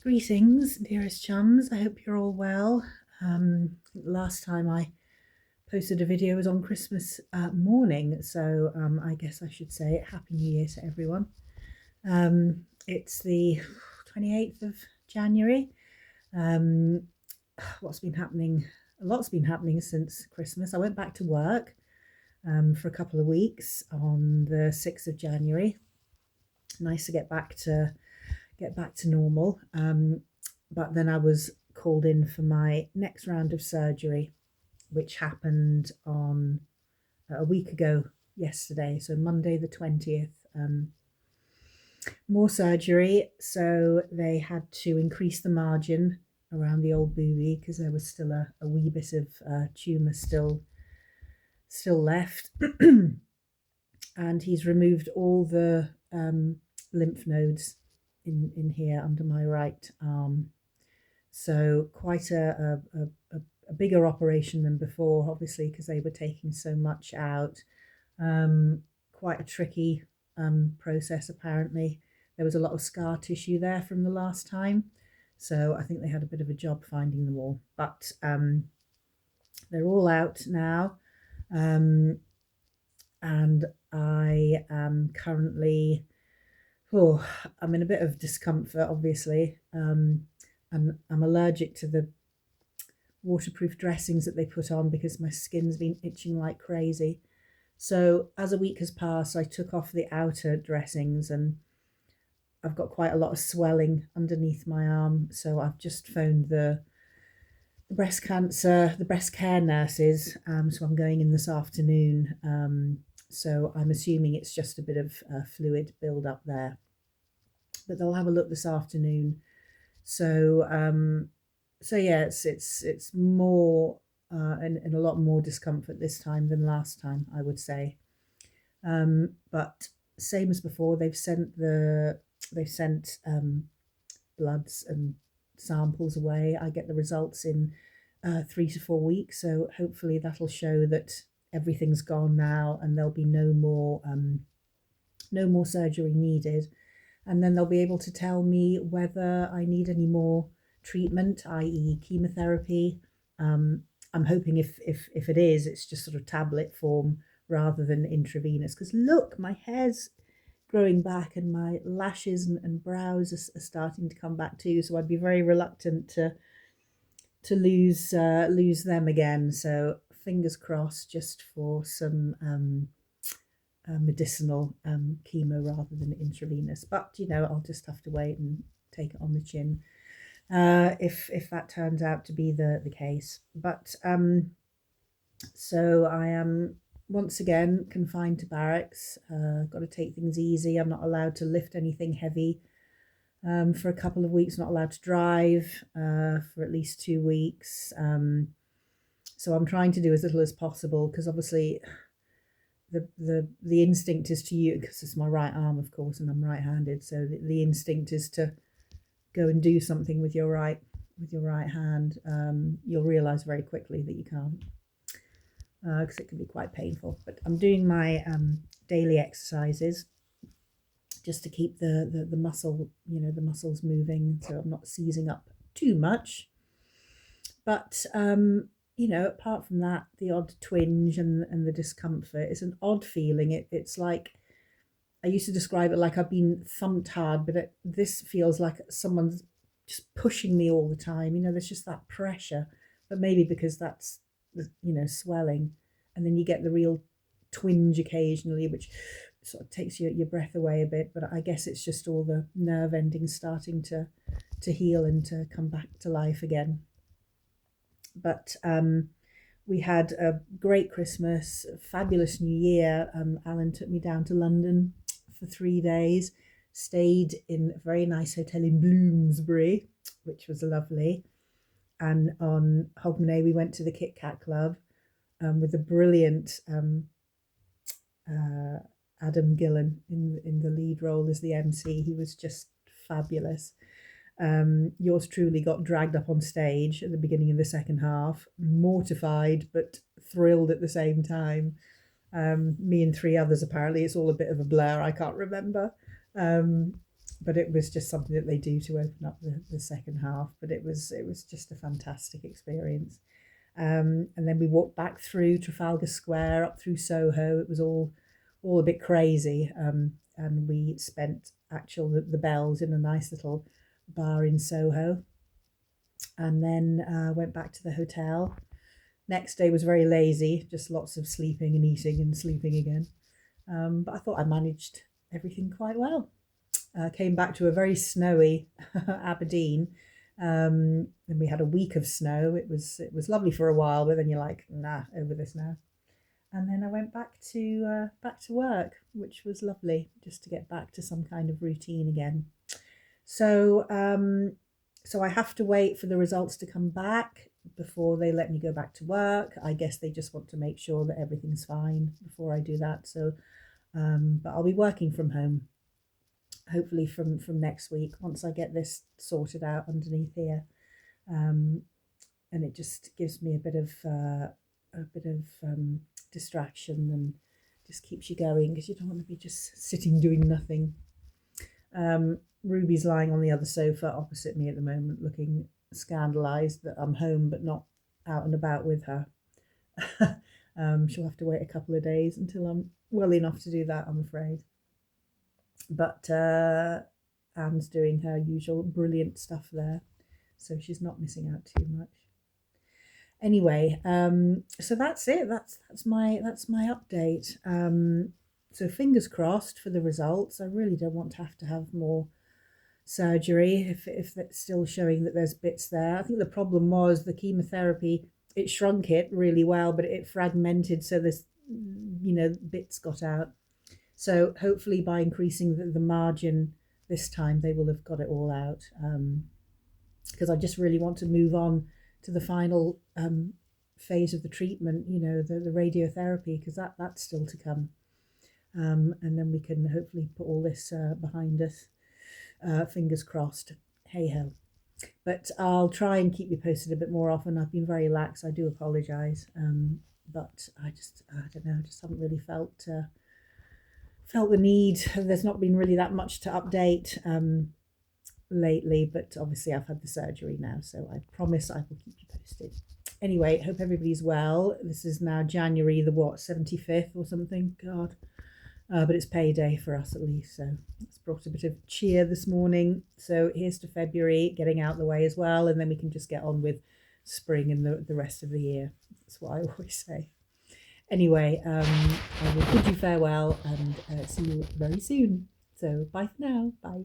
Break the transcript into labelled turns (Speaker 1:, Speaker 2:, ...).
Speaker 1: Greetings, dearest chums. I hope you're all well. Last time I posted a video was on Christmas morning, so I guess I should say Happy New Year to everyone. It's the 28th of January. What's been happening? A lot's been happening since Christmas. I went back to work for a couple of weeks on the 6th of January. Nice to get back to normal. But then I was called in for my next round of surgery, which happened on a week ago yesterday, so Monday the 20th. More surgery, so they had to increase the margin around the old boobie because there was still a wee bit of tumour still left. And he's removed all the lymph nodes in here under my right arm. So quite a bigger operation than before, obviously, because they were taking so much out. Quite a tricky process, apparently. There was a lot of scar tissue there from the last time. So I think they had a bit of a job finding them all. But they're all out now. And I am currently... I'm in a bit of discomfort, obviously. And I'm allergic to the waterproof dressings that they put on because my skin's been itching like crazy. So as a week has passed, I took off the outer dressings and I've got quite a lot of swelling underneath my arm. So I've just phoned the breast care nurses. So I'm going in this afternoon. So I'm assuming it's just a bit of fluid build up there, but they'll have a look this afternoon. So yeah, it's more and a lot more discomfort this time than last time, I would say. But same as before, they've sent bloods and samples away. I get the results in 3 to 4 weeks, so hopefully that'll show that everything's gone now and there'll be no more surgery needed, and then they'll be able to tell me whether I need any more treatment, i.e. chemotherapy. I'm hoping if it is, it's just sort of tablet form rather than intravenous, because look, my hair's growing back and my lashes and brows are starting to come back too, so I'd be very reluctant to lose them again. So fingers crossed, just for some medicinal chemo rather than intravenous. But I'll just have to wait and take it on the chin if that turns out to be the case. But so I am once again confined to barracks. Got to take things easy. I'm not allowed to lift anything heavy for a couple of weeks. Not allowed to drive for at least 2 weeks. So I'm trying to do as little as possible, because obviously the instinct is to use, because it's my right arm, of course, and I'm right-handed. So the instinct is to go and do something with your right hand. You'll realise very quickly that you can't, because it can be quite painful. But I'm doing my daily exercises just to keep the muscle, the muscles moving, so I'm not seizing up too much. But apart from that, the odd twinge and the discomfort, it's an odd feeling. It's like, I used to describe it like I've been thumped hard, but this feels like someone's just pushing me all the time. There's just that pressure, but maybe because that's, swelling. And then you get the real twinge occasionally, which sort of takes your breath away a bit. But I guess it's just all the nerve endings starting to heal and to come back to life again. But we had a great Christmas, a fabulous New Year. Alan took me down to London for 3 days, stayed in a very nice hotel in Bloomsbury, which was lovely. And on Hogmanay, we went to the Kit Kat Club with the brilliant Adam Gillan in the lead role as the MC. He was just fabulous. Yours truly got dragged up on stage at the beginning of the second half, mortified but thrilled at the same time. Me and 3 others, apparently it's all a bit of a blur, I can't remember. But it was just something that they do to open up the second half. But it was just a fantastic experience. And then we walked back through Trafalgar Square, up through Soho. It was all a bit crazy. And we spent the bells in a nice little bar in Soho, and then went back to the hotel. Next day was very lazy, just lots of sleeping and eating and sleeping again. But I thought I managed everything quite well. Came back to a very snowy Aberdeen, and we had a week of snow. It was lovely for a while, but then you're like, nah, over this now. And then I went back to work, which was lovely, just to get back to some kind of routine again. So I have to wait for the results to come back before they let me go back to work. I guess they just want to make sure that everything's fine before I do that. So, but I'll be working from home, hopefully from next week, once I get this sorted out underneath here. And it just gives me a bit of distraction, and just keeps you going, because you don't want to be just sitting doing nothing. Ruby's lying on the other sofa opposite me at the moment, looking scandalised that I'm home but not out and about with her. She'll have to wait a couple of days until I'm well enough to do that, I'm afraid. But Anne's doing her usual brilliant stuff there, so she's not missing out too much. Anyway, so that's it. That's my update. So fingers crossed for the results. I really don't want to have more surgery if it's still showing that there's bits there. I think the problem was the chemotherapy. It shrunk it really well, but it fragmented, so there's bits got out. So hopefully by increasing the margin this time, they will have got it all out. Because I just really want to move on to the final phase of the treatment, the radiotherapy, because that's still to come. And then we can hopefully put all this behind us. Fingers crossed. Hey ho. But I'll try and keep you posted a bit more often. I've been very lax. I do apologise. But I don't know, just haven't really felt the need. There's not been really that much to update lately, but obviously I've had the surgery now, so I promise I will keep you posted. Anyway, hope everybody's well. This is now January the 75th or something, God. But it's payday for us at least, so it's brought a bit of cheer this morning. So here's to February getting out the way as well, and then we can just get on with spring and the rest of the year. That's what I always say. Anyway, I will bid you farewell and see you very soon. So bye for now. Bye.